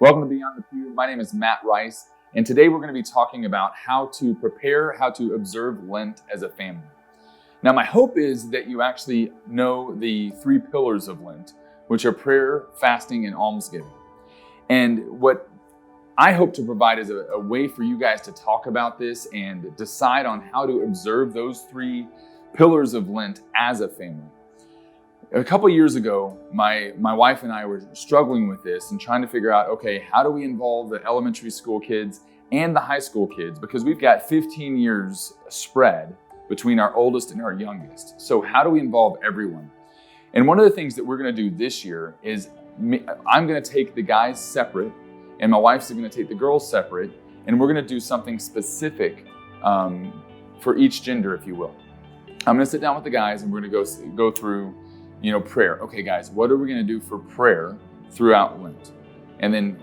Welcome to Beyond the Pew. My name is Matt Rice, and today we're going to be talking about how to prepare, how to observe Lent as a family. Now, my hope is that you actually know the three pillars of Lent, which are prayer, fasting, and almsgiving. And what I hope to provide is a way for you guys to talk about this and decide on how to observe those three pillars of Lent as a family. A couple years ago, my wife and I were struggling with this and trying to figure out, okay, how do we involve the elementary school kids and the high school kids? Because we've got 15 years spread between our oldest and our youngest. So how do we involve everyone? And one of the things that we're going to do this year is I'm going to take the guys separate and my wife's going to take the girls separate, and we're going to do something specific for each gender, if you will. I'm going to sit down with the guys and we're going to go through prayer. Okay, guys, what are we going to do for prayer throughout Lent? And then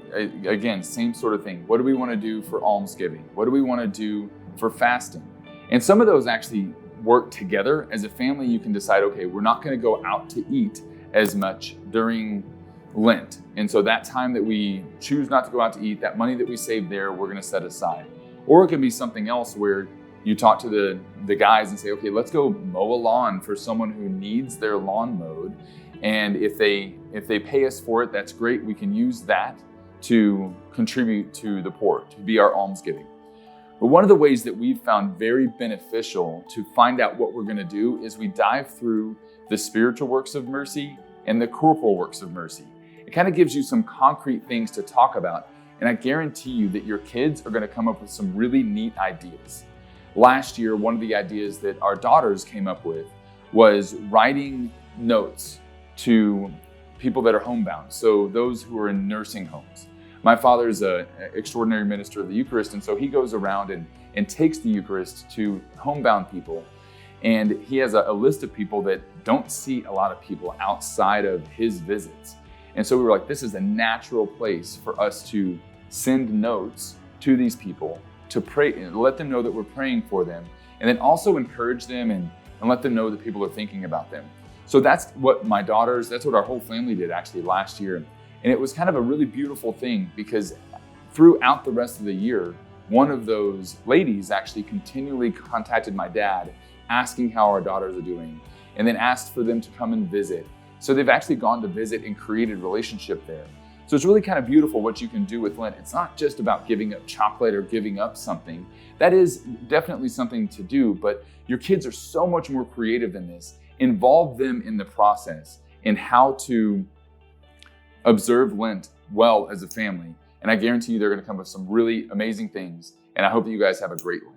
again, same sort of thing. What do we want to do for almsgiving? What do we want to do for fasting? And some of those actually work together. As a family, you can decide, okay, we're not going to go out to eat as much during Lent. And so that time that we choose not to go out to eat, that money that we save there, we're going to set aside. Or it can be something else where you talk to the guys and say, okay, let's go mow a lawn for someone who needs their lawn mowed. And if they pay us for it, that's great. We can use that to contribute to the poor, to be our almsgiving. But one of the ways that we've found very beneficial to find out what we're going to do is we dive through the spiritual works of mercy and the corporal works of mercy. It kind of gives you some concrete things to talk about. And I guarantee you that your kids are going to come up with some really neat ideas. Last year, one of the ideas that our daughters came up with was writing notes to people that are homebound, so those who are in nursing homes. My father's an extraordinary minister of the Eucharist, and so he goes around and takes the Eucharist to homebound people. And he has a list of people that don't see a lot of people outside of his visits. And so we were like, this is a natural place for us to send notes to these people to pray and let them know that we're praying for them, and then also encourage them and let them know that people are thinking about them. So that's what our whole family did actually last year. And it was kind of a really beautiful thing because throughout the rest of the year, one of those ladies actually continually contacted my dad asking how our daughters are doing, and then asked for them to come and visit. So they've actually gone to visit and created relationship there. So it's really kind of beautiful what you can do with Lent. It's not just about giving up chocolate or giving up something. That is definitely something to do, but your kids are so much more creative than this. Involve them in the process in how to observe Lent well as a family. And I guarantee you they're going to come up with some really amazing things. And I hope that you guys have a great Lent.